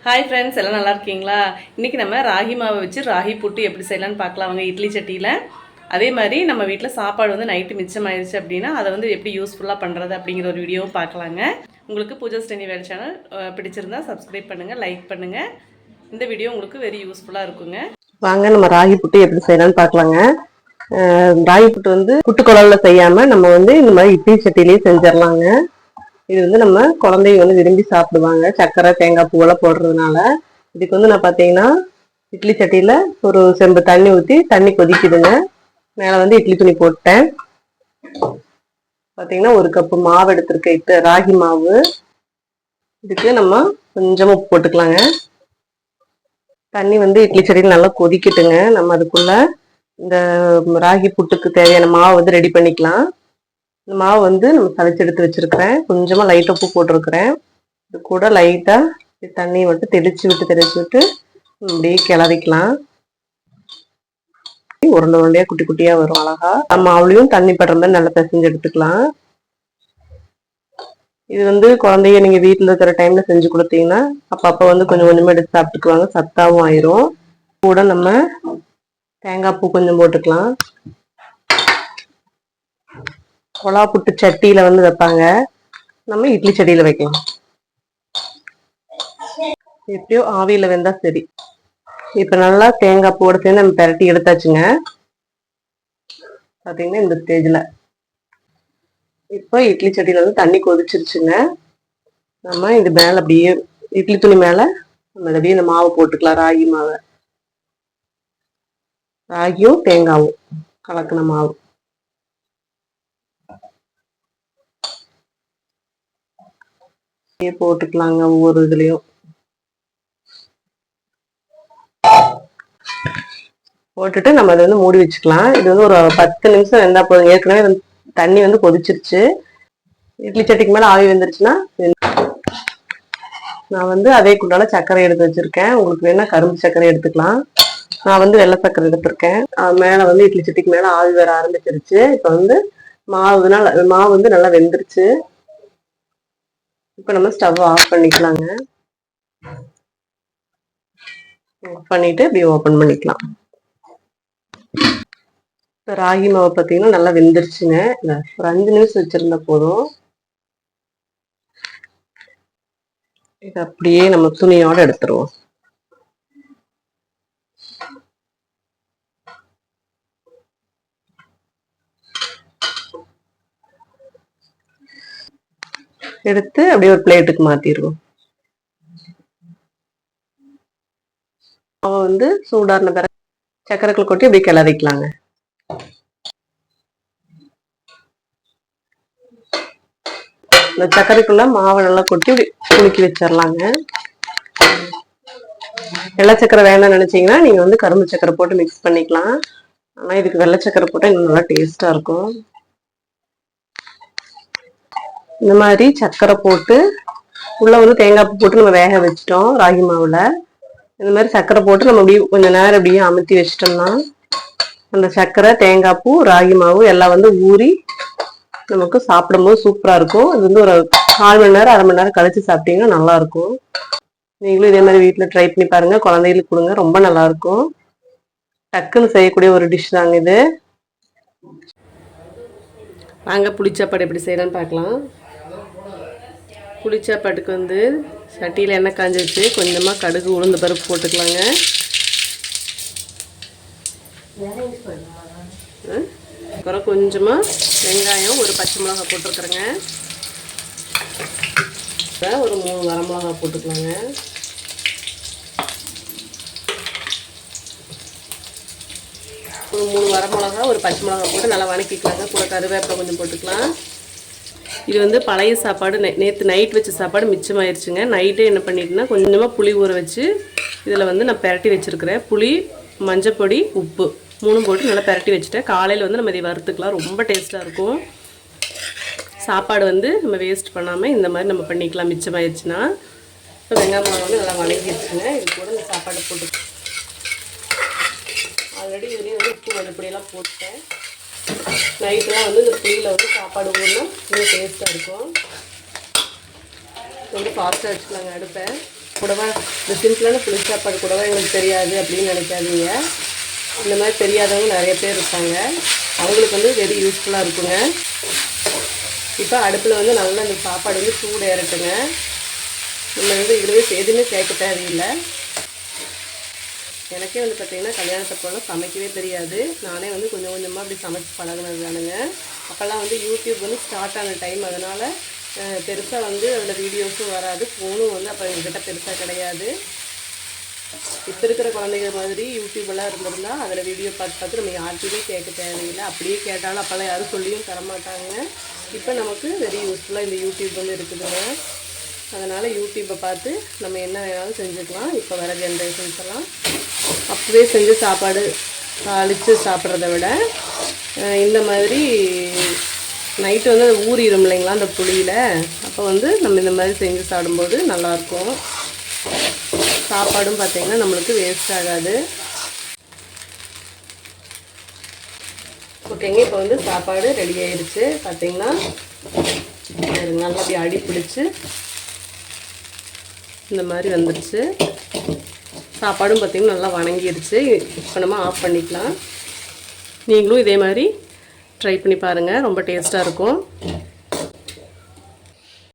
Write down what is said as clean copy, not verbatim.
Hi friends, எல்லாம் நல்லா இருக்கீங்களா? இன்றைக்கி நம்ம ராகி மாவை வச்சு ராகி புட்டு எப்படி செய்யலான்னு பார்க்கலாம். அவங்க இட்லி சட்டியில். அதே மாதிரி நம்ம வீட்டில் சாப்பாடு வந்து நைட்டு மிச்சமாயிருச்சு அப்படின்னா அதை வந்து எப்படி யூஸ்ஃபுல்லாக பண்ணுறது அப்படிங்கிற ஒரு வீடியோவும் பார்க்கலாங்க. உங்களுக்கு பூஜா ஸ்டெனி வேல் சேனல் பிடிச்சிருந்தா சப்ஸ்கிரைப் பண்ணுங்கள், லைக் பண்ணுங்கள். இந்த வீடியோ உங்களுக்கு வெரி யூஸ்ஃபுல்லாக இருக்குங்க. வாங்க நம்ம ராகி புட்டு எப்படி செய்யலான்னு பார்க்கலாங்க. ராகி புட்டு வந்து புட்டு குழல்ல செய்யாமல் நம்ம வந்து இந்த மாதிரி இட்லி சட்டிலேயே செஞ்சிடலாங்க. இது வந்து நம்ம குழந்தைங்க வந்து விரும்பி சாப்பிடுவாங்க, சர்க்கரை தேங்காய் பூவெல்லாம் போடுறதுனால. இதுக்கு வந்து நான் பார்த்தீங்கன்னா இட்லி சட்டியில் ஒரு செம்பு தண்ணி ஊற்றி தண்ணி கொதிக்குதுங்க. மேலே வந்து இட்லி துணி போட்டேன். பார்த்தீங்கன்னா ஒரு கப்பு மாவு எடுத்துருக்கேன், ராகி மாவு. இதுக்கு நம்ம கொஞ்சமாக உப்பு போட்டுக்கலாங்க. தண்ணி வந்து இட்லி சட்டியில் நல்லா கொதிக்கட்டுங்க. நம்ம அதுக்குள்ள இந்த ராகி புட்டுக்கு தேவையான மாவு வந்து ரெடி பண்ணிக்கலாம். இந்த மாவு வந்து நம்ம சளிச்சு எடுத்து வச்சிருக்கிறேன். கொஞ்சமா லைட்டா உப்பு போட்டிருக்கிறேன். இது கூட லைட்டா தண்ணி மட்டும் தெளிச்சு விட்டு இப்படியே கிளறிக்கலாம். உருண்டை உருண்டையா குட்டி குட்டியா வரும் அழகா. நம்ம அவளையும் தண்ணி படுற மாதிரி நல்லா பிசைஞ்சு எடுத்துக்கலாம். இது வந்து குழந்தைய நீங்க வீட்டுல இருக்கிற டைம்ல செஞ்சு கொடுத்தீங்கன்னா அப்பப்ப வந்து கொஞ்சம் கொஞ்சமா எடுத்து சாப்பிட்டுக்குவாங்க, சத்தாவும் ஆயிரும். கூட நம்ம தேங்காய் பூ கொஞ்சம் போட்டுக்கலாம். கொலா புட்டு சட்டியில வந்து வைப்பாங்க, நம்ம இட்லி சட்டியில வைக்கலாம். எப்படியோ ஆவியில வெந்தா சரி. இப்ப நல்லா தேங்காய் பூவோட சேர்ந்து நம்ம பெரட்டி எடுத்தாச்சுங்க. பாத்தீங்கன்னா இந்த ஸ்டேஜ்ல இப்போ இட்லி சட்டியில வந்து தண்ணி கொதிச்சிருச்சுங்க. நம்ம இது மேல அப்படியே இட்லி துணி மேல நம்ம அப்படியே இந்த மாவு போட்டுக்கலாம். ராகி மாவை, ராகியும் தேங்காவும் கலக்கின மாவு போட்டுக்கலாங்க. ஒவ்வொரு இதுலயும் போட்டுட்டு நம்ம அதை வந்து மூடி வச்சுக்கலாம். இது வந்து ஒரு 10 நிமிஷம் வெந்தா போதும். ஏற்கனவே தண்ணி வந்து கொதிச்சிருச்சு. இட்லி சட்டிக்கு மேல ஆவி வந்துருச்சுன்னா நான் வந்து அதே குண்டால சர்க்கரை எடுத்து வச்சிருக்கேன். உங்களுக்கு வேணா கரும்பு சர்க்கரை எடுத்துக்கலாம். நான் வந்து வெள்ளை சர்க்கரை எடுத்திருக்கேன். மேல வந்து இட்லி சட்டிக்கு மேல ஆவி வர ஆரம்பிச்சிருச்சு. இப்ப வந்து மாவு வந்து நல்லா வெந்துருச்சு. இப்ப நம்ம ஸ்டவ் ஆஃப் பண்ணிக்கலாங்க. ஆஃப் பண்ணிட்டு இப்படி ஓபன் பண்ணிக்கலாம். ராகி மாவு பார்த்தீங்கன்னா நல்லா வெந்துருச்சுங்க. ஒரு 5 நிமிஷம் வச்சிருந்தா போதும். இது அப்படியே நம்ம துணியோட எடுத்துருவோம். எடுத்து அப்படியே ஒரு பிளேட்டுக்கு மாத்திடுவோம். மாவை வந்து சூடான பிறகு சக்கரைக்குள்ள கொட்டி அப்படியே கிளறிக்கலாங்க. இந்த சர்க்கரைக்குள்ள மாவை நல்லா கொட்டி குலுக்கி வச்சிடலாங்க. வெள்ளை சக்கரை வேண்டாம்னு நினைச்சீங்கன்னா நீங்க வந்து கரும்பு சக்கரை போட்டு மிக்ஸ் பண்ணிக்கலாம். ஆனா இதுக்கு வெள்ளை சக்கரை போட்டா இன்னும் நல்லா டேஸ்டா இருக்கும். இந்த மாதிரி சக்கரை போட்டு உள்ள வந்து தேங்காய் பூ போட்டு நம்ம வேக வச்சிட்டோம் ராகி மாவுல. இந்த மாதிரி சக்கரை போட்டு நம்ம அப்படியே கொஞ்ச நேரம் அப்படியே அமுத்தி வச்சிட்டோம்னா அந்த சக்கரை தேங்காய் பூ ராகி மாவு எல்லாம் வந்து ஊறி நமக்கு சாப்பிடும்போது சூப்பரா இருக்கும். இது வந்து ஒரு 4 மணி நேரம் 1/2 மணி நேரம் கழிச்சு சாப்பிட்டீங்கன்னா நல்லா இருக்கும். நீங்களும் இதே மாதிரி வீட்டுல ட்ரை பண்ணி பாருங்க, குழந்தைகளுக்கு கொடுங்க, ரொம்ப நல்லா இருக்கும். டக்குன்னு செய்யக்கூடிய ஒரு டிஷ் தாங்க இது. வாங்க புளிச்சாப்பாடு எப்படி செய்யலான்னு பார்க்கலாம். புளிச்சாப்பாட்டுக்கு வந்து சட்டியில் எண்ணெய் காஞ்சி வச்சு கொஞ்சமாக கடுகு உளுந்து பருப்பு போட்டுக்கலாங்க. அப்புறம் கொஞ்சமாக வெங்காயம், ஒரு பச்சை மிளகாய் போட்டுருக்குறேங்க. ஒரு 3 வரமிளகாய் போட்டுக்கலாங்க. ஒரு 3 வரமிளகா, ஒரு பச்சை மிளகாய் போட்டு நல்லா வதக்கிக்கலாங்க. கூட கருவேப்பிலை கொஞ்சம் போட்டுக்கலாம். இது வந்து பழைய சாப்பாடு, நேற்று நைட் வச்ச சாப்பாடு மிச்சமாயிருச்சுங்க. நைட்டே என்ன பண்ணிட்டுனா கொஞ்சமாக புளி ஊற வச்சு இதில் வந்து நான் பெரட்டி வச்சுருக்கிறேன். புளி, மஞ்சப்பொடி, உப்பு 3 போட்டு நல்லா பெரட்டி வச்சுட்டேன். காலையில் வந்து நம்ம இதை வறுத்துக்கலாம், ரொம்ப டேஸ்ட்டாக இருக்கும். சாப்பாடு வந்து நம்ம வேஸ்ட் பண்ணாமல் இந்த மாதிரி நம்ம பண்ணிக்கலாம் மிச்சமாயிருச்சுன்னா. இப்போ வெங்காயம் வந்து நல்லா வதங்கிடுச்சுங்க. இது கூட இந்த சாப்பாடு போட்டு ஆல்ரெடி இதுலேயும் வந்து உப்பு மஞ்சப்பொடியெல்லாம் போட்டேன். நைட்டெலாம் வந்து இந்த புளியில் வந்து சாப்பாடு ஊறினா இன்னும் டேஸ்ட்டாக இருக்கும். ரொம்ப ஃபாஸ்ட்டாக வச்சுக்கலாங்க அடுப்பை. கூடவா இந்த சிம்பிளான புளி சாப்பாடு கூடவா எங்களுக்கு தெரியாது அப்படின்னு நினைக்காதீங்க. இந்த மாதிரி தெரியாதவங்க நிறைய பேர் இருப்பாங்க. அவங்களுக்கு வந்து வெரி யூஸ்ஃபுல்லாக இருக்குங்க. இப்போ அடுப்பில் வந்து நல்லா இந்த சாப்பாடு வந்து சூடு ஏறட்டுங்க. நம்ம வந்து இதுவே எதுவுமே சேர்க்க தேவையில்லை. எனக்கே வந்து பார்த்திங்கன்னா கல்யாணத்தப்போலாம் சமைக்கவே தெரியாது. நானே வந்து கொஞ்சம் கொஞ்சமாக அப்படி சமைச்சு பழகினது தானுங்க. அப்போல்லாம் வந்து யூடியூப் வந்து ஸ்டார்ட் ஆன டைம். அதனால் பெருசாக வந்து அதில் வீடியோஸும் வராது. ஃபோனும் வந்து அப்போ எங்ககிட்ட பெருசாக கிடையாது. இப்போ இருக்கிற குழந்தைங்க மாதிரி யூடியூப்பெல்லாம் இருந்திருந்தா அதில் வீடியோ பார்த்து நம்ம யார்கிட்டையுமே கேட்க தேவையில்லை. அப்படியே கேட்டாலும் அப்போல்லாம் யாரும் சொல்லியும் தரமாட்டாங்க. இப்போ நமக்கு வெரி யூஸ்ஃபுல்லாக இந்த யூடியூப் வந்து இருக்குதுங்க. அதனால் யூடியூப்பை பார்த்து நம்ம என்ன வேணாலும் செஞ்சுக்கலாம். இப்போ வர ஜென்ரேஷன்ஸ் எல்லாம் அப்போவே செஞ்சு சாப்பாடு அழித்து சாப்பிட்றத விட இந்த மாதிரி நைட்டு வந்து அது ஊறிடும் இல்லைங்களா அந்த புளியில். அப்போ வந்து நம்ம இந்த மாதிரி செஞ்சு சாப்பிடும்போது நல்லாயிருக்கும். சாப்பாடும் பார்த்திங்கன்னா நம்மளுக்கு வேஸ்ட் ஆகாது. ஓகேங்க, இப்போ வந்து சாப்பாடு ரெடி ஆயிடுச்சு. பார்த்திங்கன்னா நல்லா அப்படி அடி பிடிச்சி இந்த மாதிரி வந்துடுச்சு. சாப்பாடும் பார்த்திங்கன்னா நல்லா வணங்கிடுச்சு. இப்போ நம்ம ஆஃப் பண்ணிக்கலாம். நீங்களும் இதே மாதிரி ட்ரை பண்ணி பாருங்கள். ரொம்ப டேஸ்ட்டாக இருக்கும்.